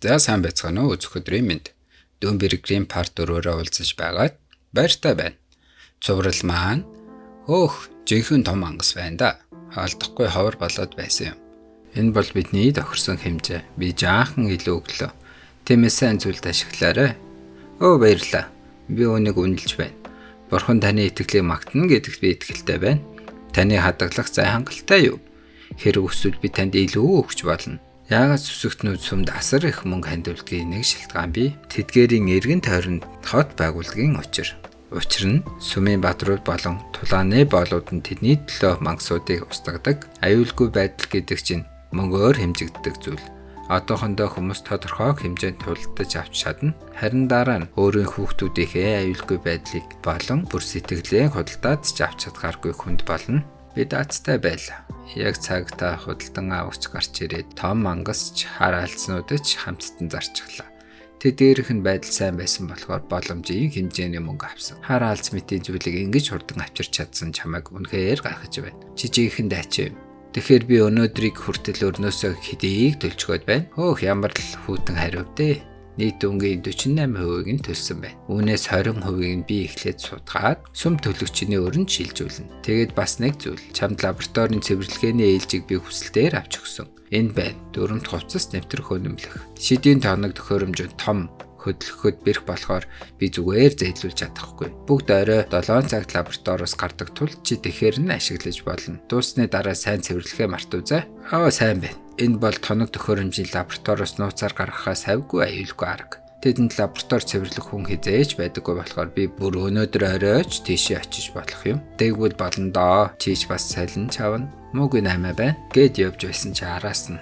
За сайн байцгаана уу өцөх өдрийн мэнд. Дүүн бэргрийн парт 4-өөр уулзаж байгаад баяртай байна. Цуврал маань жинхэнэ том ангас байна да. Алдахгүй ховор болоод байсан юм. Энэ бол бидний тохирсон хэмжээ. Би жаахан илүү өглөө. Тиймээс сайн зүйлд ашиглаарай. Баярлалаа. Би үүнийг үнэлж байна. Бурхан таны итгэлийг магтана гэдэгт би итгэлтэй байна. Таны хадгалах зай хангалттай юу? Хэрэг өсвөл би танд илүү өгч болно. Яагаад сүсэгтнүүд сүмд асар их мөнгө хандуулдгийг нэг шалтгаан бий. Тэдгээрийн эргэн тойронд хот байгууллагын учир. Учир нь сүмийн бадрууд болон тулааны боолууд нь тэдний төлөө мангасуудыг устгадаг. Аюулгүй байдал гэдэг чинь мөнгөөр хэмжигддэг зүйл. Одоохондоо хүмүүс тодорхой хэмжээнд тулдаж авч чадна. Харин дараа нь өөрийн хүүхдүүдийнхээ аюулгүй байдлыг болон бүр сэтгэлээ худалдаад ч авч чадхааргүй хүнд болно. Би даацтай байлаа. Яг цагтаа худалдан авахч гарч ирээд том мангасч хар алдснуудад ч хамтдан зарчихлаа. Тэдгээрх нь байдал сайн байсан болохоор боломжийн хэмжээний мөнгө авсан. Хар алдс мэтийн зүйлийг ингэж хурдан авчирч чадсан чамайг үнэхээр гайхаж байна. Жижигхэн дайч юм. Тэгэхээр би өнөөдрийг хүртэл өрнөөсөө хэдийг төлчгөөд байна. Ямар л хүйтэн хариув дээ. Нийт үнгийн 48%-ийг нь төлсөн байна. Үүнээс 20%-ийг нь би эхлээд судгаад сүм төлөгчний өрөнд шилжүүлнэ. Тэгээд бас нэг зүйл. Чамд лабораторийн цэвэрлэгээний ээлжийг би хүсэлтээр авч өгсөн. Энэ байна. Дөрөмт хувцас нэвтрэх өнөмлөх. Шидийн тоног төхөөрөмжөнд том хөдөлгөхөд бэрх болохоор би зүгээр зэйлүүлж чадахгүй. Бүгд орой 7 цагт лабораториос гардаг тул чи тэгэхээр нь ашиглаж болно. Дуусны дараа сайн цэвэрлэхээ мартуузай. Сайн байна. Энэ бол тоног төхөөрөмжийн лабораториос нууцаар гаргахаас хавьгүй аюулгүй арга. Тэдэнд лаборатори цэвэрлэх хүн хизээж байдаггүй болохоор би бүр өнөөдөр оройч тийшээ очиж болох юм. Тэгвэл болно доо. Чийч бас салин чавна. Муугүй наймаа байна. Гэд явж байсан чи араас нь.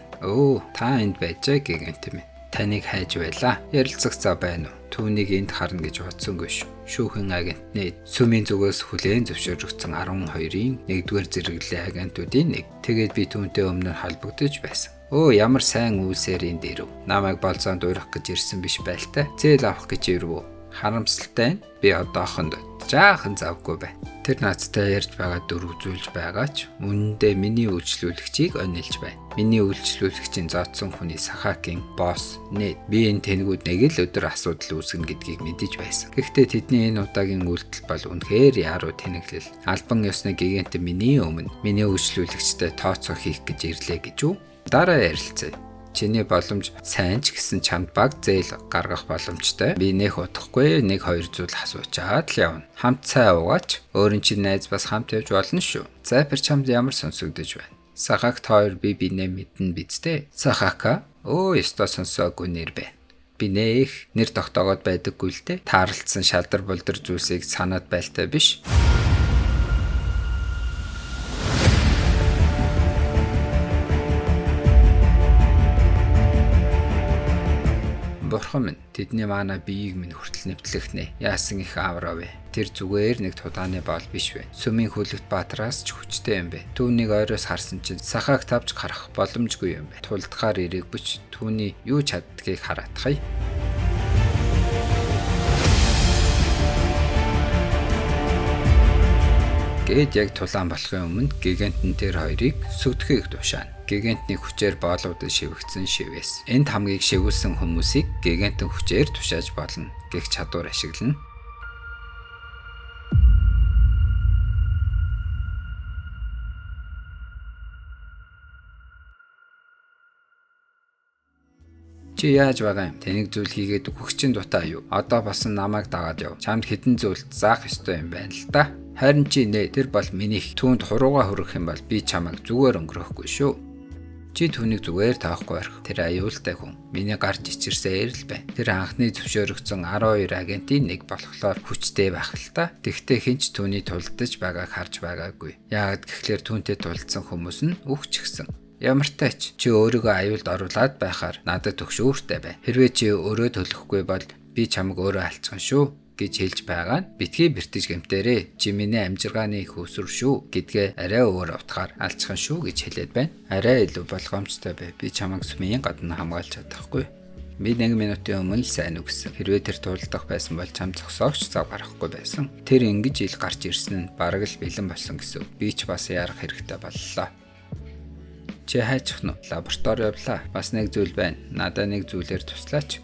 Та энд байжээ гэгэнт юм. Таныг хайж байлаа. Ярилцах цаа байна уу? Түүнийг энд харна гэж бодсонгүй шүү. Шүүхэн агентны сүмийн зүгээс хүлээн зөвшөөрөгдсөн 12-ийн 1-р зэрэглэлийн агентуудын нэг. Тэгээд би түүнтэй өмнө холбогдож байсан. Ямар сайн үйлсээр энд ирв. Намайг болзоонд уурах гэж ирсэн биш байлтай. Зээл авах гэж ирв. Харамсалтай нь би одоохонд жаахан завгүй байна. Тэр наадтай ярьж байгаа дүр үзүүлж байгаа ч үнэндээ миний үйлчлүүлэгчийг онилж байна. Миний үйлчлүүлэгчийн зоодсон хүний Сахакийн босс Нед. Би энэ тэнгүүд нэг л өдөр асуудал үүсгэнэ гэдгийг мэдэж байсан. Гэхдээ тэдний энэ удаагийн үйлдэл бол үнэхээр яруу тэнэглэл. Албан ёсны гигантын миний өмнө миний үйлчлүүлэгчтэй тооцоо хийх гэж ирлээ гэж үү? Дараа ярилцъя. Чиний боломж сайн ч гэсэн чамд баг зээл гаргах боломжтой. Би нэх удахгүй 1-2 зүйл асуучаад л явна. Хамт цай уугаач. Өөрийн чинь найз бас хамт явж болно шүү. Зайпер чамд ямар сонсогдож байна? Сахакт хоёр бинэ мэднэ бидтэй. Сахака? Ёстой сонсоогүй нэр байна. Би нэх нэр тогтоогоод байдаггүй л дээ. Таарлцсан шалдар болдор зүйлсийг санаад байлтай биш. Бурхан минь тэдний маана биеийг минь хүртэл нэвтлэхнэ. Яасан их авраа вэ? Тэр зүгээр нэг тудааны боол биш вэ? Сүмийн хүлэгт баатараас ч хүчтэй юм бэ. Түүнийг ойроос харсан чинь сахааг тавж гарах боломжгүй юм бэ. Тулдахаар ирэх бүч түүний юу чаддгийг хараатхая. Гэт яг тулаан болохын өмнө гигантн тэр хоёрыг сүгдэхийг тушаана. Гигантны хүчээр боолуудад шивэгдсэн шивээс. Энд хамгийн шивүүлсэн хүмүүсийг гигантын хүчээр тушааж болно гэх чадвар ашиглана. Чи яаж байгаа юм? Тэнийг зүйл хийгээд өгөх чинь дутаа юу? Одоо бас намайг дагаад яв. Чамд хэдэн зүйлд заах ёстой юм байна л да. Харин чи тэр бол минийх. Түүнд хурууга хүрэх юм бол би чамайг зүгээр өнгөрөөхгүй шүү. Чи түүнийг зүгээр таахгүй байх. Тэр аюултай хүн. Миний гарч ичирсээр л байна. Тэр анхны зөвшөөрөгдсөн 12 агентийн нэг болохоор хүчтэй байх л та. Тэгвэл хинч түүний тулдаж байгааг харж байгаагүй. Яагаад гэвэл түүнтэй тулдсан хүмүүс нь үхчихсэн. Ямар ч тач чи өөрийгөө аюулд оруулаад байхаар надад төгшөөртэй байна. Хэрвээ чи өөрөө төлөхгүй бол би чамайг өөрөө алцхан шүү гэж хэлж байгаа нь битгий бэртэж гэмтээрээ. Чи миний амжиргааны их өсвөр шүү гэдгээ арай өөр утгаар алцхан шүү гэж хэлээд байна. Арай илүү болгоомжтой бай. Би чамайг сүмийн гадна хамгаалж чадахгүй. Би 1 минутын өмнө сайн үгсэн. Хэрвээ тэр тулдах байсан бол чам зогсоогч зав гарахгүй байсан. Тэр ингэж ил гарч ирсэн нь бараг л бэлэн болсон гэсэн. Би ч бас ярах хэрэгтэй боллоо. Чи хайчих нь лаборатори явлаа. Бас нэг зүйл байна. Надаа нэг зүйлээр туслаач.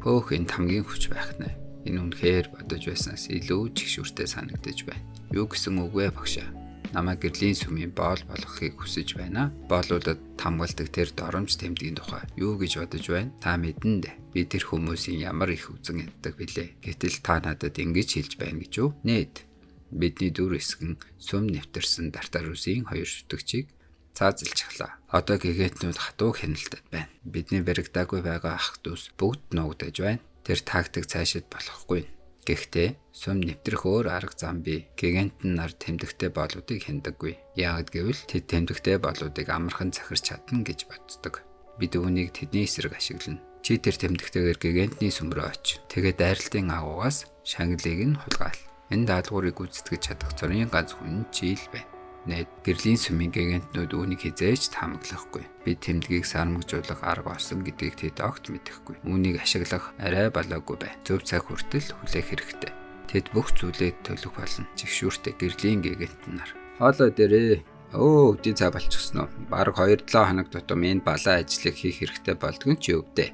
Хөөх энд хамгийн хүч байх нэ. Энэ үнэхээр бодож байснаас илүү чигшүүртэй санагдаж байна. Юу гэсэн үг вэ багшаа? Намайг гэрлийн сүмийн боол болгохыг хүсэж байна. Боолуудад хамгаалдаг тэр доромж тэмдгийн тухай юу гэж бодож байна? Та мэдэн дээ. Би тэр хүмүүсийн ямар их үзэн яддаг билээ. Гэтэл та надад ингэж хэлж байна гэж юу? Нээд. Бидний дүр хэсгэн сүм нэвтэрсэн Тартарусын 2 шүтгчийг цаазалчихлаа. Одоо гэгэтнүүд хатуу хяналтад байна. Бидний баригдаагүй байгаа ах дүүс бүгд нуугдаж байна. Тэр тактик цаашид болохгүй. Гэхдээ сүм нэвтрэх өөр арга зам бий. Гигант нар тэмдэгтэй боолуудыг хяндаггүй. Яагад гэвэл тэд тэмдэгтэй боолуудыг амархан захирч чадна гэж боддог. Бид үүнийг тэдний эсрэг ашиглана. Чи тэр тэмдэгтэйгээр гигантны сүм рүү оч. Тэгээд дайралтын агуугаас шангилыг нь хулгаал. Энэ даалгаврыг гүйцэтгэж чадах зургийн ганц хүн чи л байна. Нээд гэрлийн сүмийн гигантнууд үүнийг хизээж таамаглахгүй. Бид тэмдгийг сармагжуулах арга олсон гэдгийг тэд огт мэдэхгүй. Үүнийг ашиглах арай балаагүй бай. Зөв цаг хүртэл хүлээх хэрэгтэй. Тэд бүх зүйлээ төлөх болно. Жигшүүртэй гэрлийн гигант нар. Хоолой дээрээ. Өдний цай болчихсон уу? Бараг 2-7 хоног тутам энэ балаа ажлыг хийх хэрэгтэй болдгоо ч юу вэ?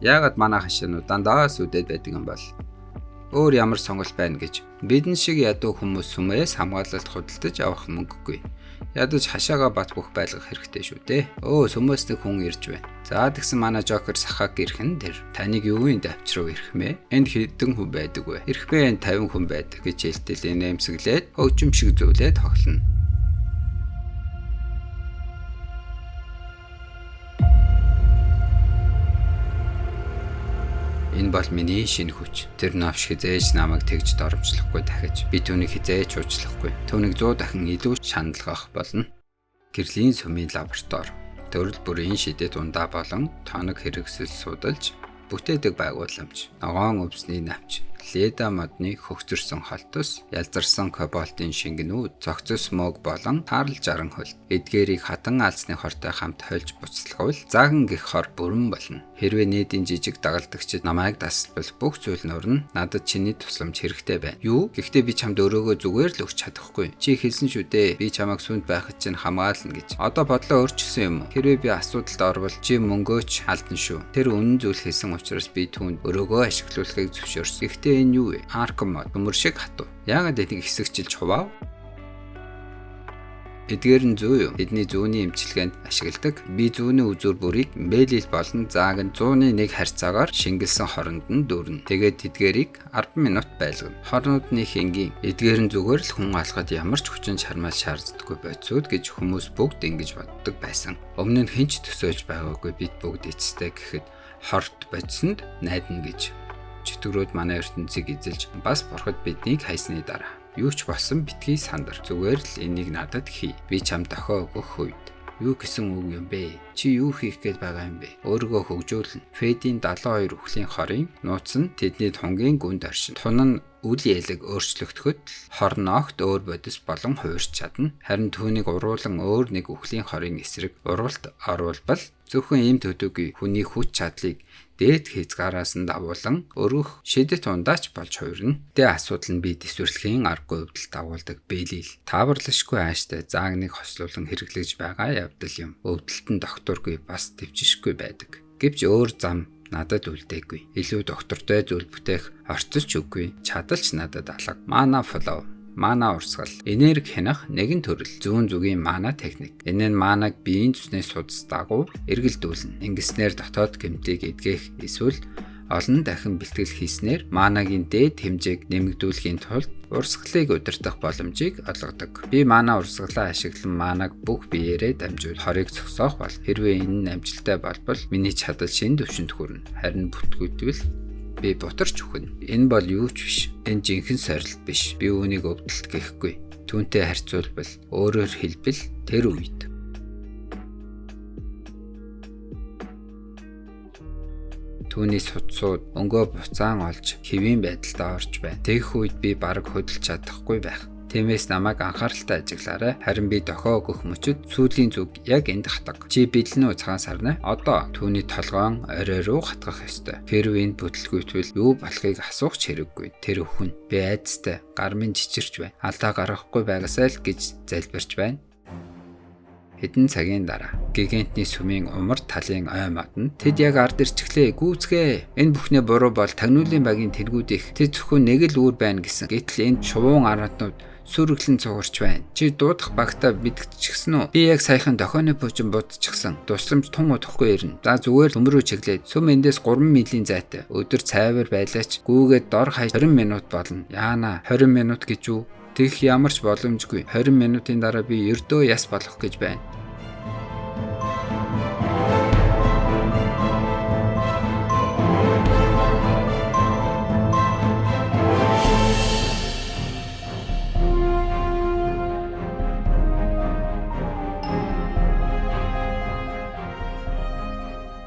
Яагаад манай хашаанууд дандаа сүдэд байдаг юм бол? Өөр ямар сонголт байна гэж. Бидэн шиг ядуу хүмүүс сүмээс хамгаалалт худалдаж авах мөнгөгүй. Ядаж хашаага бат бөх байлгах хэрэгтэй шүү дээ. Сүмээс нэг хүн ирж байна. За тэгсэн манай Жокер сахаг ирэх нь тэр. Таныг юуийн давч руу ирэх мэ? Энд хэдэн хүн байдаг вэ? Ирэх бэ, энд 50 хүн байдаг гэж хэлтэл нэмсэглээд хөгжим шиг зүйлээ тоглоно. Энэ бол миний шинэ хүч. Тэр навш хизээж намайг тэгж доромжлохгүй дахиж. Би түүнийг хизээж уучлахгүй. Түүнийг 100 дахин илүү шаналгах болно. Гэрлийн сүмийн лаборатори. Төрөл бүрийн шидэт ундаа болон тоног хэрэгсэл судалж бүтээдэг байгууламж. Ногоон өвсний навч. Леда модны хөгцөрсөн холтос, ялзарсан кобальтын шингэнүүд, цогцос мөг болон таарл жаран хөл. Эдгээрийг хатан алсны хортой хамт хольж буцалгавал заган гих хор бүрэн болно. Хэрвээ нийтийн жижиг дагалдагчид намайг дасалбал бүх зүйл нурна. Надад чиний тусламж хэрэгтэй байна. Юу? Гэхдээ би чамд өрөөгөө зүгээр л өгч чадахгүй. Чи хэлсэн шүү дээ. Би чамайг сүнд байхад чинь хамгаална гэж. Одоо бодлоо өөрчилсөн юм уу? Хэрвээ би асуудалд орвол чи мөнгөөч алдна шүү. Тэр үнэн зүйл хэлсэн учраас би түүнд өрөөгөө ашиглуулахыг зөвшөөрсөн. Гэхдээ энэ юу вэ? Аркмод төмөр шиг хатуу. Яагаад энийг хэсэгчилж хуваав? Эдгээр нь зүү юу? Тэдний зүүнний эмчилгээнд ашигладаг. Би зүүнний үзүүр бүрийг мэлил болон зааг нь 101 харьцаагаар шингэлсэн хоронд нь дүүрнэ. Тэгээд эдгээрийг 10 минут байлгана. Хоронуудны хингийн эдгээр нь зүгээр л хүн алхад ямар ч хүчин чармаал шаарддаггүй байцууд гэж хүмүүс бүгд ингэж боддог байсан. Өмнө нь хинч төсөөлж байгаагүй бид бүгд эцэстэй гэхэд хорт бодсонд найдна гэж. Чөтгөрүүд манай ертөнцийг эзэлж бас бурхад биднийг хайсны дараа юу ч болсон битгий сандар. Зүгээр л энийг надад хий. Би чамд дохио өгөх үед. Юу гэсэн үг юм бэ? Чи юу хийх гээд байгаа юм бэ? Өөрийгөө хөгжүүлнэ. Фэдийн 72 үхлийн хорын нууц нь тэдний тунгийн гүнд оршин. Тун нь үл ялэг өөрчлөгдөхөд хор ногт өөр бодис болон хуурч чадна. Харин түүнийг уруулан өөр нэг үхлийн хорын эсрэг уралт оруулбал зөвхөн ийм төдөөгүй хүний хүч чадлыг дээд хязгаараас нь давуулан өргөх шидэт ундаач болж хуурна. Тэ асуудал нь би дэвсвэрлэхийн аргагүй өвдөлт дагуулдаг бэлил. Тааварлашгүй ааштай зааг нэг хослуулан хэрэглэж байгаа явдал юм. Өвдөлт нь докторгүй бас төвчшгүй байдаг. Гэвч өөр зам надад үлдээгүй. Илүү доктортой зүйл бүтээх орцолч үгүй. Чадалч надад алга. Мана флоу, мана урсгал, энерги хянах нэгэн төрөл. Зүүн зүгийн мана техник. Энэ нь манаг биеийн цэсний судас дагуу эргэлдүүлнэ. Ингэснээр дотоод гэмтийг эдгэх эсвэл олон дахин бэлтгэл хийснээр манагийн дээд хэмжээг нэмэгдүүлэхийн тулд урсгалыг удирдах боломжийг олгодог. Би мана урсгалаа ашиглан манаг бүх биеэрээ дамжуул хорыг зогсоох бол хэрвээ энэ нь амжилттай болбол миний чадал шинэ түвшинд хүрнэ. Харин бүтгүйтгэл би бутарч үхнэ. Энэ бол юу ч биш. Энэ жинхэнэ сорилт биш. Би үүнийг өвдөлт гэхгүй. Түүнтэй харьцуулбал өөрөөр хэлбэл тэр үед түүний судсууд өнгөө буцаан олж хэвийн байдалд орж байна. Тэгэх үед би бараг хөдөлж чадахгүй байх. Тиймээс намайг анхааралтай ажиглаарай. Харин би дохио өгөх мөчөд сүүлийн зүг яг энд хатаг. Чи бэлэн үү цагаан сарна? Одоо түүний толгоон орой руу хатгах ёстой. Хэрвээ энэ бүтлгүйтвэл юу болохыг асуух ч хэрэггүй. Тэр өхөн би айдастай гар минь жичирч байна. Алдаа гаргахгүй байгаасай л гэж залбирч байна. Хэдэн цагийн дараа гигантны сүмийн умар талын ой модон тэд яг ард ирчихлээ гүйцгээ. Энэ бүхний буруу бол тагнуулын багийн тэргүүд их. Тэд зөвхөн нэг л үр байна гэсэн. Гэтэл энд шувуун аратнууд сүргэлэн цугарч байна. Чи дуудах багтаа мэдчихсэн үү? Би яг саяхан дохионы пуучин будчихсан. Тусламж тун удахгүй ирнэ. За зүгээр төмрөө чиглээд сүм эндээс 3 милийн зайтай. Өдөр цайвар байлаач гүүгээд дор хаяж 20 минут болно. Яана 20 минут гэж үү? Тэгэх ямар ч боломжгүй. 20 минутын дараа би ердөө яс болох гэж байна.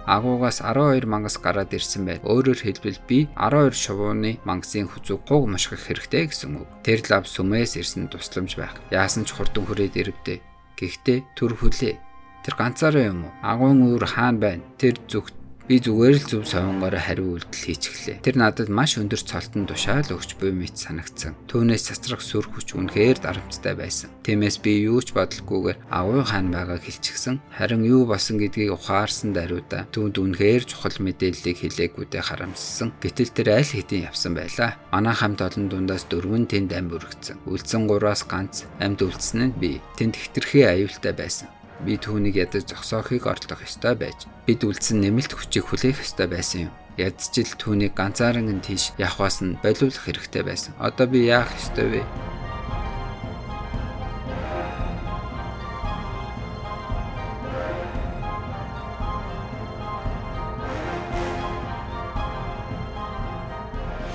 Агуугаас 12 мангас гараад ирсэн байд. Өөрөөр хэлбэл би 12 шувууны мангасын хүзүүг хуг мушгах хэрэгтэй гэсэн үг. Тэр лав сүмээс ирсэн тусламж байх. Яасан ч хурдан хүрээд ирэвдээ. Гэхдээ төр хүлээ. Тэр ганцаараа юм уу? Агуун үүр хаана байна? Тэр зүгт би зүгээр л зөв совингоороо хариу үйлдэл хийчихлээ. Тэр надад маш өндөр цолтон тушаал өгч буй мэт санагдсан. Түүнээс цацрах сүр хүч үнэхээр дарамттай байсан. Тиймээс би юу ч бодлохгүйгээр агуй хаан байгааг хэлчихсэн. Харин юу болсон гэдгийг ухаарсан даруйда түүнд үнэхээр чухал мэдээллийг хэлээгүүдээ харамссан. Гэтэл тэр аль хэдийн явсан байлаа. Манай хамт олон дундаас 4 тэнд амь өргөцсөн. Үлдсэн 3-аас ганц амьд үлдсэн нь би. Тэнд хэтэрхий аюултай байсан. Би түүнийг ядаж зогсоохыг орлох ёстой байж бид үлдсэн нэмэлт хүчийг хүлээх ёстой байсан юм. Ядч ил түүнийг ганцаараа тийш явахаас нь болиулах хэрэгтэй байсан. Одоо би яах ёстой вэ?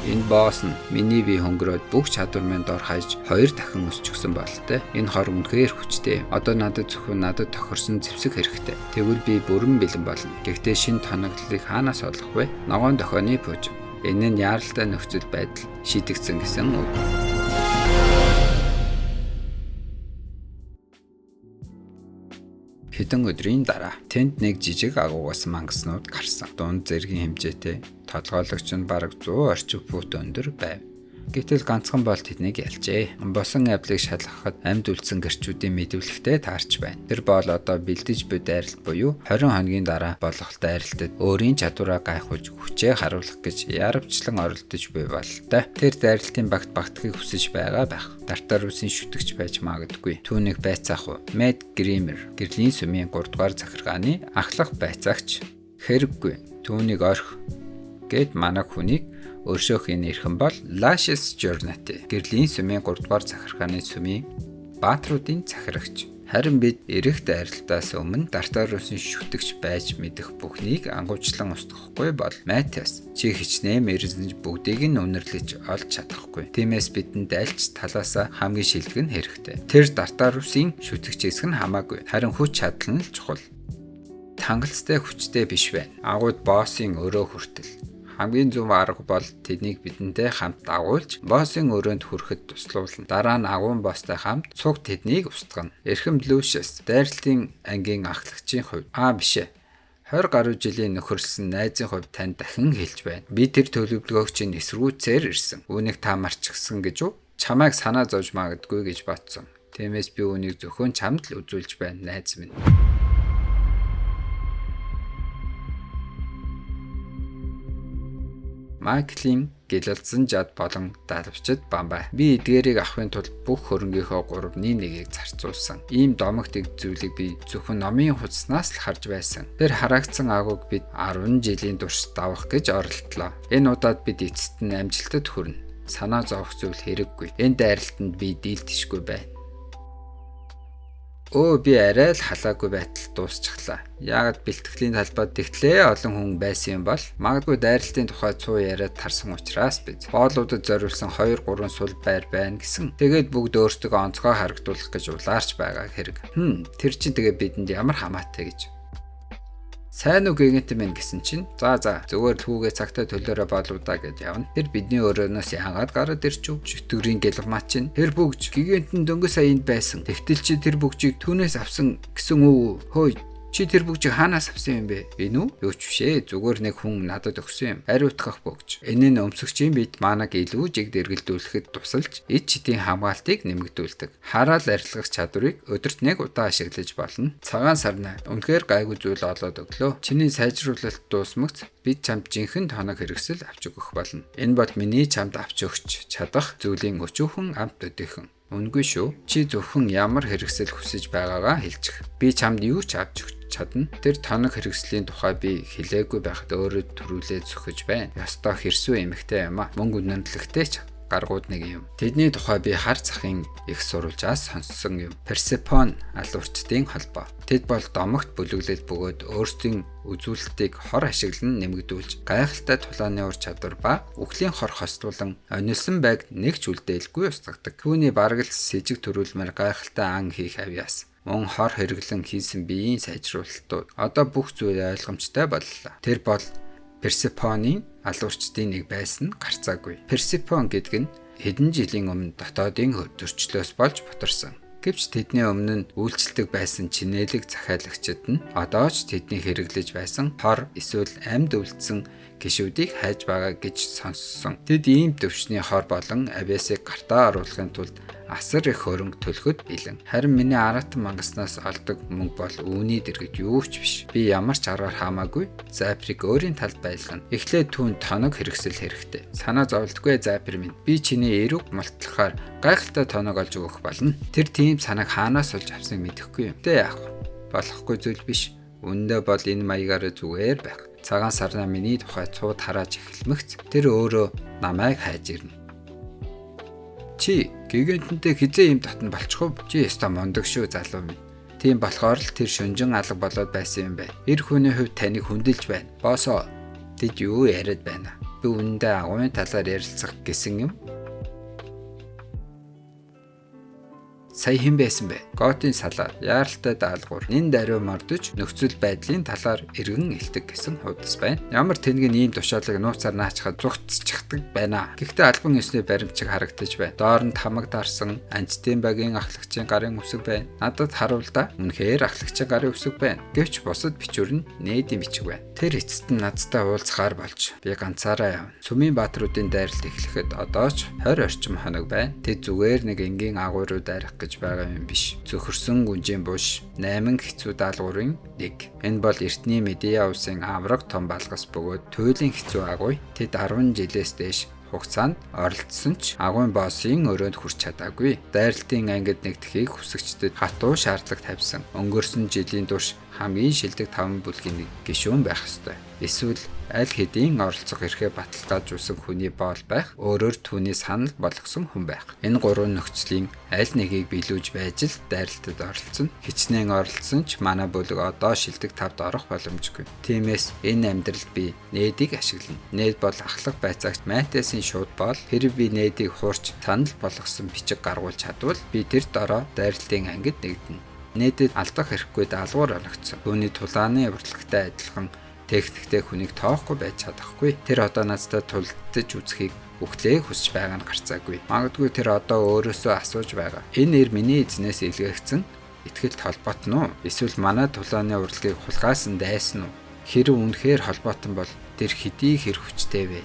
Энэ босс нь миний бие хөнгөрөөд бүх чадвар минь дор хаяж 2 дахин өсчихсөн бололтой. Энэ хор үнэхээр хүчтэй. Одоо надад зөвхөн надад тохирсон зэвсэг хэрэгтэй. Тэгвэл би бүрэн бэлэн болно. Гэхдээ шинэ тоноглолыг хаанаас олох вэ? Ногоон дохионы пуужин. Энэ нь яаралтай нөхцөл байдал шийдэгдсэн гэсэн үг. Хэдэн өдрийн дараа тэнд нэг жижиг агуугаас мангаснууд гарсан. Дунд зэргийн хэмжээтэй толгойлогч нь бараг 100 орчим фут өндөр байв. Гэтэл ганцхан бол тэднийг ялжээ. Босон авлыг шалгахад амьд үлдсэн гэрчүүдийн мэдүүлэгтэй таарч байна. Тэр бол одоо бэлдэж буй дайралт буюу 20 хоногийн дараа болох дайралтад өөрийн чадвараа гайхуулж хүчээ харуулах гэж яарвчлан оролдож буй бололтой. Тэр дайралтын багт багтахыг хүсэж байгаа байх. Тартарусын шүтгч байж магадгүй. Түүнийг байцаах уу? Мэд Гример, гэрлийн сүмийн 3 дугаар захиргааны ахлах байцаагч. Хэрэггүй. Түүнийг орхи гэд манаг хүнийг өршөөхийн нэрхэн бол Lashes Journey. Гэрлийн сүмийн 3 дугаар захиргааны сүмийн баатруудын захирагч. Харин бид эрэх дайралтаас өмнө Тартарусын шүтгч байж мэдэх бүхнийг ангуйчлан устгахгүй бол Матиас чи хичнээн мэрзэж бүгдийг нь үнэрлэж олж чадахгүй. Тиймээс бидэнд альч талаасаа хамгийн шилдэг нь хэрэгтэй. Тэр Тартарусын шүтгчээс нь хамаагүй. Харин хүч чадал нь л чухал. Тангалцтай хүчтэй биш байна. Агууд боссын өрөө хүртэл. Хамгийн зөв арга бол тэднийг бидэнтэй хамт дагуулж боссын өрөөнд хүрэхэд туслуулна. Дараа нь агуун босстой хамт цуг тэднийг устгана. Эрхэм Lucius дайралтын ангийн ахлагчийн хувьд биш ээ. 20 гаруй жилийн нөхөрлсөн найзын хувьд тань дахин хэлж байна. Би тэр төлөвлөгөөг эсэргүүцээр ирсэн. Үүнийг та марчихсан гэж үү? Чамайг санаа зовж магадгүй гэж бодсон. Тиймээс би үүнийг зөвхөн чамд л үзүүлж байна, найз минь. Майклын гэлэлцэн жад болон далавчид бамбай. Би эдгээрийг авахын тулд бүх хөрөнгийнхөө 3/1-ийг зарцуулсан. Ийм домогт зүйлийг би зөвхөн номын хуудснаас л харж байсан. Тэр хараагдсан агууг бид 10 жилийн турш давах гэж оролдлоо. Энэ удаад бид эцэст нь амжилтад хүрнэ. Санаа зовох зүйл хэрэггүй. Энэ дайралтанд би дийлдэшгүй байна. Би арай л халаагүй байтал дуусчихлаа. Яагаад бэлтгэлийн талбайд тэгтлээ олон хүн байсан юм бол магадгүй дайралтын тухай цуу яриад тарсан учраас биз. Боолуудад зориулсан 2-3 сул байр байна гэсэн. Тэгээд бүгд өөрсдөө онцгой харагдуулах гэж улаарч байгаа хэрэг. Тэр чинь тэгээ бидэнд ямар хамаатай гэж. Сайн уу гэгэнт мэн гэсэн чинь зүгээр түүгээ цагтаа төлөөрөө болоодаа гэж явна. Тэр бидний өрөөнөөс яагаад гараад ирчв? Шүтгэрийн гэлгмаа чинь тэр бүгж гэгэнтэн дөнгөж сая энд байсан. Тэгтэл чи тэр бүгжийг түүнээс авсан гэсэн үү? Хөөе Чи тэр бүгжийг хаанаас авсан юм бэ? Энэ үү? Юу ч биш ээ. Зүгээр нэг хүн надад өгсөн юм. Ариутгах бүгж. Энэ нь өмсөгчийн бид манаг илүү жигд эргэлдүүлэхэд тусалж эд чидийн хамгаалтыг нэмэгдүүлдэг. Хараал арилгах чадварыг өдөрт нэг удаа ашиглаж болно. Цагаан сарнаа үнэхээр гайгүй зүйл олоод өглөө. Чиний сайжруулалт дуусмагц бид чамд жинхэнэ тоног хэрэгсэл авч өгөх болно. Энэ бол миний чамд авч өгч чадах зүйлийн өчүүхэн амт өдийхөн. Үнгүй шүү. Чи зөвхөн ямар хэрэгсэл хүсэж байгаагаа хэлчих. Би чамд юу ч авч өгч чадна. Тэр тоног хэрэгслийн тухай би хэлээгүй байхад өөрөө төрүүлээд зөхөж байна. Ястаа хэрсүү эмэгтэй юм а. Мөнгө үнэмлэхтэй ч гаргууд нэг юм. Тэдний тухай би хар захын их сурвалжаас сонссон юм. Персефон алуурчдын холбоо. Тэд бол домогт бүлэглэл бөгөөд өөрсдийн үзүүлэлтийг хор ашиглан нэмэгдүүлж гайхалтай тулааны ур чадвар ба үхлийн хор хослуулан онилсон байг нэг ч үлдээлгүй устгадаг. Түүний бараг л с жиг төрүүлмээр гайхалтай ан хийх авьяас. Мөн хор хэрэглэн хийсэн биеийн сайжруулалтууд одоо бүх зүйл ойлгомжтой боллоо. Тэр бол Персефонийн алуурчдын нэг байсан гарцаагүй. Персефон гэдэг нь хэдэн жилийн өмнө дотоодын зөрчлөөс болж бутарсан. Гэвч тэдний өмнө нь үйлчлдэг байсан чинээлэг захиалагчид нь одоо ч тэдний хэрэглэж байсан хор эсвэл амьд үлдсэн гишүүдийг хайж байгаа гэж сонссон. Тэд ийм төвчний хор болон авиасыг гартаа оруулахын тулд асар их хөрөнгө төлөхөд бэлэн. Харин миний аратан мангаснаас олдог мөнгө бол үүний дэргэд юу ч биш. Би ямар ч аргаар хаамаагүй Запрыг өөрийн талд байлгана. Эхлээд түүнд тоног хэрэгсэл хэрэгтэй. Санаа зовлтгүй Запр минь. Би чиний эрүүг малтахаар гайхалтай тоног олж өгөх болно. Тэр тийм санааг хаанаас олж авсныг мэдэхгүй юм. Тэ яах вэ? Болохгүй зүйл биш. Үндэ бол энэ маягаар зүгээр байх. Цагаан сарнаа миний тухай цууд харааж эхэлмэгц тэр өөрөө намайг хайж ирнэ. Чи гигантэнтэй хизээ юм татна болчихов. Чи яста мондөг шүү залуу минь. Тийм болохоор л тэр шөнжин алга болоод байсан юм байна. Эр хүний хувьд таныг хүндэлж байна. Боосоо тэд юу яриад байна? Би үүндээ агуйн талаар ярилцах гэсэн юм. Сая хэн байсан бэ? Готын салаад, яаралтай даалгавар, нэн даруй мордож, нөхцөл байдлын талаар эргэн илдэг гэсэн хуудас байна. Ямар тэнгийн ийм тушаалыг нууцаар наачхад зүгтсчихдэг байна. Гэхдээ албан ёсны баримтчиг харагдаж байна. Доор нь тамаг дарсан анчтын багийн ахлагчийн гарын үсэг байна. Надад харуулдаа үнэхээр ахлагчийн гарын үсэг байна. Гэвч бусад бичвэр нь нээдийн бичиг байна. Тэр эцэст нь надтай уулзахаар болж би ганцаараа явна. Сүмийн баатруудын дайралт эхлэхэд одоо ч 20 орчим хоног байна. Тэд зүгээр нэг энгийн агуйруу дайрах гэж байгаа юм биш. Зөвхөрсөн гүнжийн буш 8 хэцүү даалгаврын нэг. Энэ бол эртний Медиа улсын авраг том балгас бөгөөд туйлын хэцүү агуй. Тэд 10 жилээс дээш хугацаанд оролцсон ч агуйн боссын өрөөнд хүрч чадаагүй. Дайралтын ангид нэгдэхийг хүсэгчдэд хатуу шаардлага тавьсан. Өнгөрсөн жилийн турш хамгийн шилдэг 5 бүлгийн гишүүн байх ёстой. Эсвэл аль хэдийн оролцох эрхээ баталгаажуулсан хүний боол байх, өөрөөр түүний санал болгосон хүн байх. Энэ гурван нөхцөлийн аль нэгийг биелүүлж байж л дайралтад оролцсон. Хичнээн оролцсон ч манай бүлэг одоо шилдэг 5-д орох боломжгүй. Тиймээс энэ амьдралд би нээдийг ашиглана. Нээд бол ахлах байцаагч Майтесын шууд боол. Хэрэг би нээдийг хуурч санал болгосон бичиг гаргуулж чадвал би тэр дороо дайралтын ангид нэгдэнэ. Нээдэд алдах хэрэггүй даалгавар оногдсон. Түүний тулааны урлагтай адилхан техниктэй хүнийг тоохгүй байж чадахгүй. Тэр одоо надтай тулдаж үзхийг үхлээ хүсэж байгаа нь гарцаагүй. Магадгүй тэр одоо өөрөөсөө асууж байгаа. Энэ нэр миний эзнээс илгээгдсэн итгэлт холбоот нь уу? Эсвэл манай тулааны урлагийг хулгайсан дайсан уу? Хэрэв үнэхээр холбоотон бол тэр хэдий хэр хүчтэй вэ?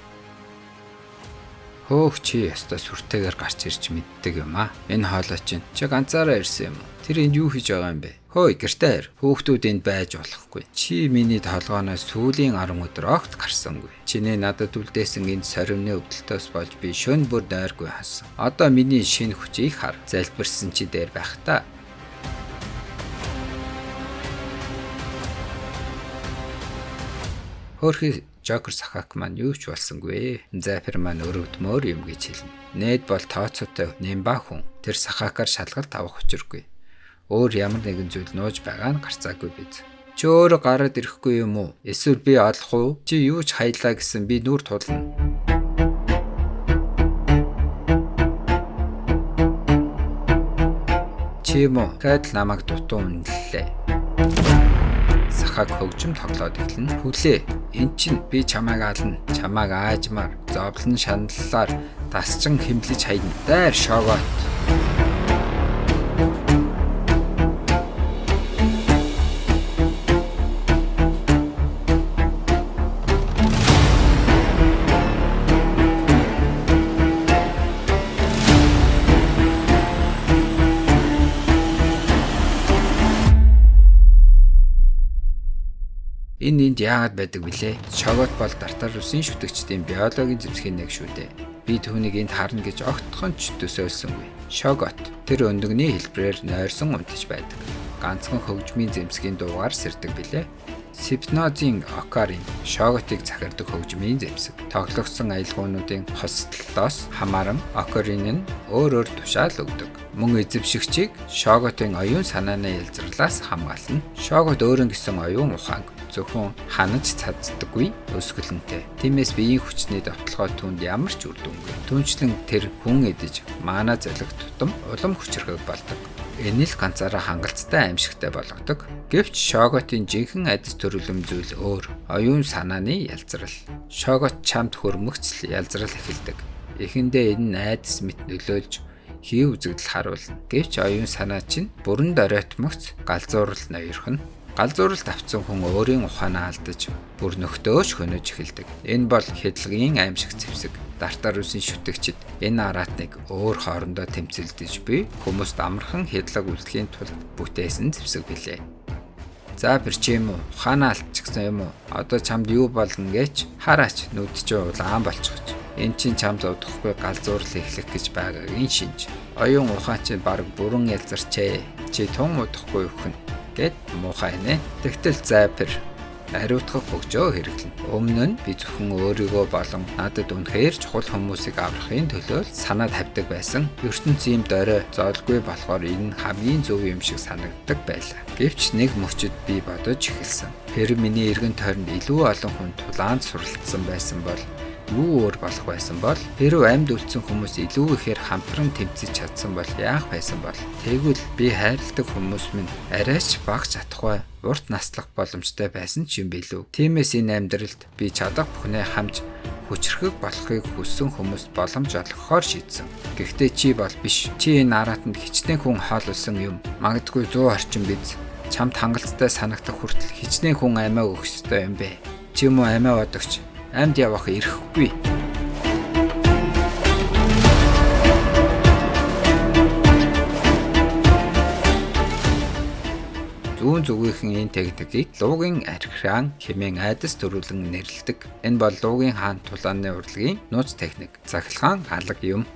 Хөөх чи яста сүртэйгээр гарч ирж мэддэг юм а. Энэ хоолой чинь чи ганцаараа ирсэн юм уу? Тэр энд юу хийж байгаа юм бэ? Хөөе гэртээ ир. Хүүхдүүд энд байж болохгүй. Чи миний толгооноос сүүлийн 10 өдөр огт гарсангүй. Чиний надад үлдээсэн энэ соримны өвдөлтөөс болж би шөнө бүр дайргүй хасан. Одоо миний шинэ хүчийг хар. Залбирсан чи дээр байх та. Хөөрхи Жокер сахак маань юу ч болсонгүй. Запр маань өрөвдмөр юм гэж хэлнэ. Нээд бол тооцоотой нэмба хүн. Тэр сахакаар шалгалт авах учиргүй. Өөр ямар нэгэн зүйл нууж байгаа нь гарцаагүй биз. Чи өөрөө гараад ирэхгүй юм уу? Эсвэл би олох уу? Чи юу ч хайлаа гэсэн би нүур тулна. Чи юм уу? Гэтэл намайг дутуу үнэллээ. Сахаг хөгжим тоглоод эхэлнэ. Хүлээ. Эн чинь би чамайг аална. Чамайг аажмаар зовлон шаналлаар тасчин хэмлэж хайна. Дайр шогоод. Энд яагаад байдаг вүлээ? Шогот бол Тартар улсын шүтэгчдийн биологийн зэвсгийн нэг шүү дээ. Би түүнийг энд харна гэж огтхонч төсөөлсөнгүй. Шогот тэр өндөгний хэлбэрээр нойрсон унтаж байдаг. Ганцхан хөгжмийн зэмсгийн дуугаар сэрдэг билээ. Сипнозын окарын шоготыг захирдаг хөгжмийн зэмсэг. Тоглогдсон аялгуунуудын хосдлолоос хамааран окарын нь өөр тушаал өгдөг. Мөн эзэмшигчийг шоготын оюун санааны ялзарлаас хамгаална. Шогот өөрөө гэсэн оюун ухаанг зөвхөн ханаж цаддаггүй өсгөлнтэй. Тиймээс биеийн хүчний давталгай түүнд ямар ч үр дүнгүй. Түүнчлэн тэр хүн эдэж маана залгих тутам улам хүчрхэг болдог. Энэ л ганцаараа хангалттай аимшигтай болгодог. Гэвч шоготын жинхэнэ адис төрөлм зүйл өөр. Оюун санааны ялзрал. Шогот чамд хөрмөгцөл ялзрал эхэлдэг. Эхэндээ энэ найдас мэт нөлөөлж хий үзэгдэл харуулна. Гэвч оюун санаа чинь бүрэн доройтмогц галзуурал ноёрхно. Галзууралд авсан хүн өөрийн ухаанаа алдаж бүр нөхдөөж хөнөж эхэлдэг. Энэ бол хэдлагийн аимшиг зэвсэг. Тартар улсын шүтэгчид энэ аратныг өөр хоорондоо тэмцэлдэж буй хүмүүст амархан хэдлаг үлдэхийн тулд бүтээсэн зэвсэг билээ. За бэрчээм үү? Ухаанаа алдчихсан юм уу? Одоо чамд юу болно гэж хараач нүд чинь улаан болчихж. Энэ чинь чамд удахгүй галзуурал эхлэх гэж байгаагийн шинж. Оюун ухаан чинь баг бүрэн ялзарчээ. Чи тун удахгүй өхөн гэд муухай нэ. Тэгтэл Запер ариутгах хөгжөө хэрэглэнэ. Өмнө нь би зөвхөн өөрийгөө болон надад үнэхээр чухал хүмүүсийг аврахын төлөө санаа тавьдаг байсан. ертөнцийн дорой зоолгүй болохоор энэ нь хамгийн зөв юм шиг санагддаг байлаа. Гэвч нэг мөчөд би бодож эхэлсэн. Тэр миний эргэн тойронд илүү олон хүн тулаанд суралцсан байсан бол юу өөр болох байсан бол хэрв амьд үлдсэн хүмүүс илүү ихээр хамтран тэмцэж чадсан бол яах байсан бол тэгвэл би хайрладаг хүмүүс минь арайч багч чадахгүй урт наслах боломжтой байсан ч юм билүү. Тиймээс энэ амьдралд би чадах бүхнээ хамж хүчрхэг болохыг хүссэн хүмүүст боломж олгохоор шийдсэн. Гэхдээ чи бол биш. Чи энэ аратанд хичнээн хүн хаалулсан юм. Магадгүй 100 орчим биз. Чамд хангалттай санагдах хүртэл хичнээн хүн амиа өгөх ёстой юм бэ. Чи юм уу амиа одогч амьд явах ирэхгүй. Зүүн зүгийнхэн энэ техникийг луугийн архиан хэмээн айдас төрүүлэн нэрлэдэг. Энэ бол луугийн хаан тулааны урлагийн нууц техник. Захилгаан алга юм.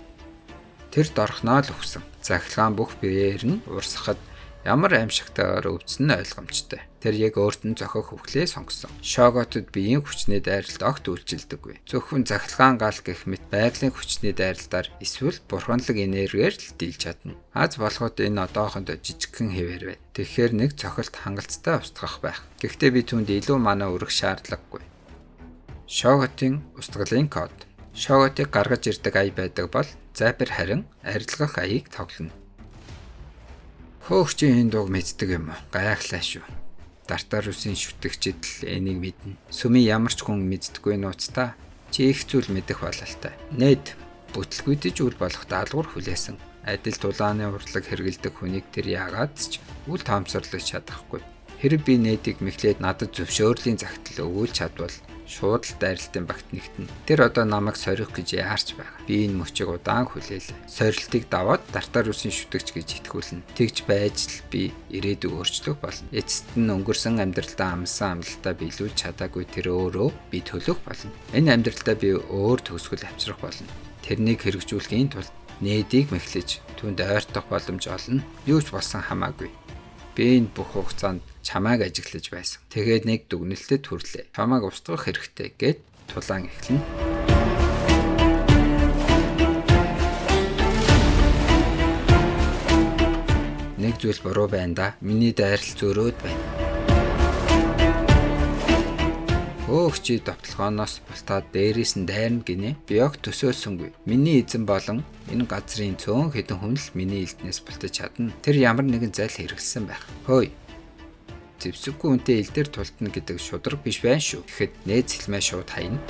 Тэр дорхноо л өгсөн. Захилгаан бүх биеэр нь урсахад ямар аимшигтайгаар өвдсөн нь ойлгомжтой. Тэр яг өөрт нь зохих хөвглээ сонгосон. Шоготод биеийн хүчний дайралт огт үйлчилдэггүй. Зөвхөн захилгаан гал гэх мэт байгалийн хүчний дайралтаар эсвэл бурханлаг энергиээр л дийлж чадна. Аз болоход энэ одоохондоо жижигхэн хэвээр байна. Тэгэхээр нэг цохилт хангалттай устгах байх. Гэхдээ би түүнд илүү манаа өргөх шаардлагагүй. Шоготын устгалын код. Шоготыг гаргаж ирдэг ая байдаг бол Запер харин арилгах аяыг тоглоно. Хөөх чи энэ дууг мэддэг юм уу? Гайхлаа шүү. Тартар улсын шүтэгчид л энийг мэднэ. Сүмийн ямар ч хүн мэддэггүй нууцтай. Чи их зүйл мэдэх бололтой. Нэд бүтлгүйдэж үл болох даалгавар хүлээсэн. Адил тулааны урлаг хэргэлдэг хүнийг тэр яагаад ч үл таамсарлаж чадахгүй. Хэрэг би нэдийг мэхлээд надад зөвшөөрлийн загтал өгүүлж чадвал шууд л дайралтын багт нэгтэн. Тэр одоо намайг сорих гэж яарч байгаа. Би энэ мөчийг удаан хүлээлээ. Сорилтыг даваад Тартар улсын шүтэгч гэж итгүүлнэ. Тэгж байж л би ирээдүг өөрчлөх болно. Эцэст нь өнгөрсөн амьдралдаа амлсан амлалтаа биелүүлж чадаагүй тэр өөрөө би төлөх болно. Энэ амьдралдаа би өөр төгсгөл авчрах болно. Тэрнийг хэрэгжүүлэхийн тулд нэдийг мэхлэж түүнд ойртох боломж олно. Юу ч болсон хамаагүй. Би энэ бүх хугацаанд чамайг ажиглаж байсан. Тэгээд нэг дүгнэлтэд хүрлээ. Чамайг устгах хэрэгтэй гэд тулаан эхлэнэ. Нэг зүйл буруу байна да. Миний дайрал зөрөөд байна. Хөөх чи довтлогооноос бултаад дээрээс нь дайрна гинэ. Би яг төсөөлсөнгүй. Миний эзэн болон энэ газрын цөөн хэдэн хүн л миний элднээс бултаж чадна. Тэр ямар нэгэн зал хэрэгэлсэн байх. Хөөе. Зэвсэггүй үнтэй элдэр тултна гэдэг шудраг биш байна шүү. Тэгэхэд нээд сэлмээ шууд хайна.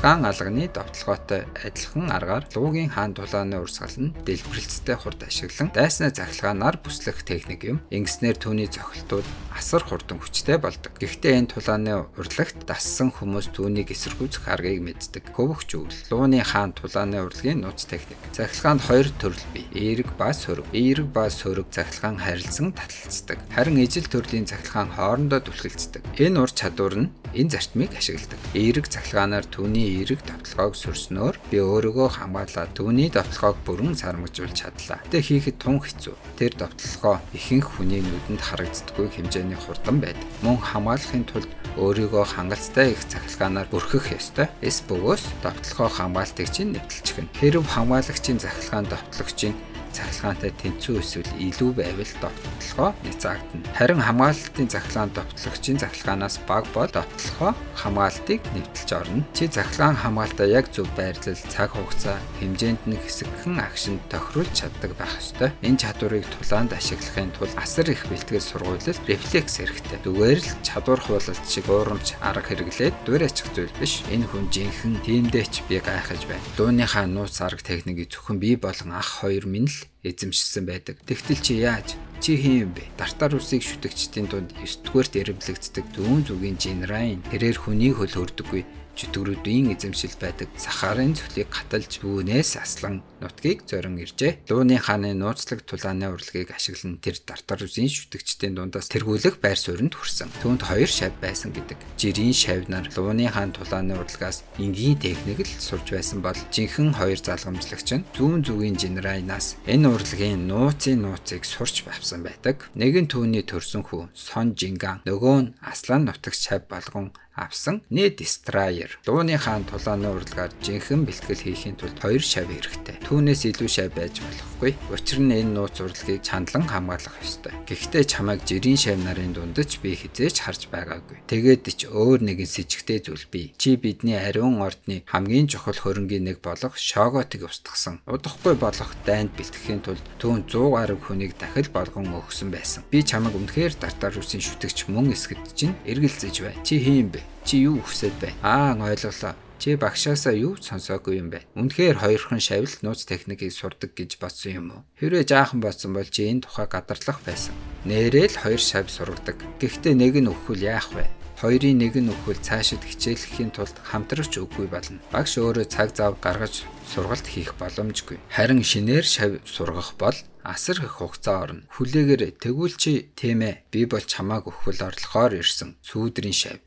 цахилгаан алганы довтлогоотой адилхан аргаар луугийн хаан тулааны урсгал нь дэлбэрэлцтэй хурд ашиглан дайснаа цахилгаанаар бүслэх техник юм. Ингэснээр түүний цохилтууд асар хурдан хүчтэй болдог. Гэхдээ энэ тулааны урлагт дассан хүмүүс түүнийг эсэргүүцэх аргыг мэддэг. Хөвөгч үйл. Лууны хаан тулааны урлагийн нууц техник. Цахилгаанд хоёр төрөл бий. Эерэг ба сөрөг. Эерэг ба сөрөг цахилгаан харилцан таталцдаг. Харин ижил төрлийн цахилгаан хоорондоо түлхэлцдэг. Энэ ур чадвар нь энэ зарчмыг ашигладаг. Эерэг цахилгаанаар түүний эерэг довтлогоог сөрснөөр би өөрийгөө хамгаалаад түүний довтлогоог бүрэн сармагжуулж чадлаа. Тэ хийхэд тун хэцүү. Тэр довтлогоо ихэнх хүний нүдэнд харагддаггүй хэмжээний хурдан байдаг. Мөн хамгаалахын тулд өөрийгөө хангалттай их цахилгаанаар бүрхэх ёстой. Эс бөгөөс довтлогоо хамгаалтыг чинь нэвтэлчихнэ. Хэрв хамгаалагчийн цахилгаан довтлогчийн цахилгаантай тэнцүү эсвэл илүү байвал довтлогоо нэцаагдана. Харин хамгаалтын цахилгаан довтлогчийн цахилгаанаас бага бол довтлогоо хамгаалтыг нэвтэлж орно. Чи цахилгаан хамгаалтаа яг зөв байрлал, цаг хугацаа, хэмжээнд нь хэсэгхэн агшинд тохируулж чаддаг байх ёстой. Энэ чадварыг тулаанд ашиглахын тулд асар их бэлтгэл сургуулилт, рефлекс хэрэгтэй. Зүгээр л чадвар хуулалт шиг уурамч арга хэрэглээд дуурайчих зүйл биш. Энэ хүн жинхэнэ тиймдээч би гайхаж байна. Лууныхаа нууц арга техникийг зөвхөн би болон ах хоёр минь л эзэмшсэн байдаг. Тэгтэл чи яаж? Чи хин юм бэ? Дартар усыг шүтэгчдийн дунд 9-дүгээр дэрэмлэгддэг зүүн зүгийн Жинрайн тэрээр хүний хөл өрдөггүй чөтгөрүүдийн эзэмшил байдаг. Сахарын цөлийг гаталж түүнээс аслан нутгийг зорин иржээ. Лууны хааны нууцлаг тулааны урлагийг ашиглан тэр дартар үсийн шүтэгчдийн дундаас тэргүүлэх байр суурьнд хүрсэн. Түүнд 2 шав байсан гэдэг. Жирийн шавнаар лууны хаан тулааны урлагаас энгийн техник л сурж байсан бол жинхэнэ 2 залгамжлагч нь зүүн зүгийн Жинрайнаас энэ урлагийн нууцыг сурч авсан байдаг. Нэг нь түүний төрсөн хүү Сон Жинган, нөгөө нь Аслан нутагч шав болгон авсан Нэ Дестрайер. Лууны хаан тулааны урлагаар жинхэнэ бэлтгэл хийхийн тулд 2 шав хэрэгтэй. Түүнээс илүү шав байж болохгүй. Учир нь энэ нууц урлагийг чандлан хамгаалах ёстой. Гэхдээ чамайг жирийн шав нарын дундаж би хизээч харж байгаагүй. Тэгээд ч өөр нэгэн с ิจ гтэй зүйл бий. Чи бидний ариун ордны хамгийн чухал хөрөнгийн нэг болох Шоготыг устгасан. Удахгүй болох дайнд бэлтгэхийн тулд түүн 100 гаруй хүнийг дахил болгон өгсөн байсан. Би чамайг үнэхээр дартар үсийн шүтэгч мөн эсгэд чинь эргэлзэж бай. Чи хин юм бэ? Чи юу хүсэж бай? Ойлголоо. Чи багшаасаа юу сонсоогүй юм бэ? Үнэхээр хоёрхан шавилт нууц техникийг сурдаг гэж бодсон юм уу? Хэрвээ жаахан бодсон бол чи энэ тухай гадарлах байсан. Нээрээ л 2 шав сургадаг. Гэхдээ нэг нь өвхөл яах вэ? Хоёрын нэг нь өвхөл цаашид хичээлэхийн тулд хамтрагч үгүй болно. Багш өөрөө цаг зав гаргаж сургалт хийх боломжгүй. Харин шинээр шав сургах бол асар их хугацаа орно. Хүлээгээр тэгвэл чи тийм ээ. Би бол чамааг өвхөл орлохоор ирсэн сүүдрийн шав.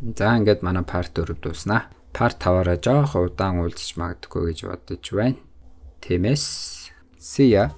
За ингээд манай part 4 дуусна. Part 5-аараа жоох удаан уулзч магадгүй гэж бодож байна. Тиймээс see ya.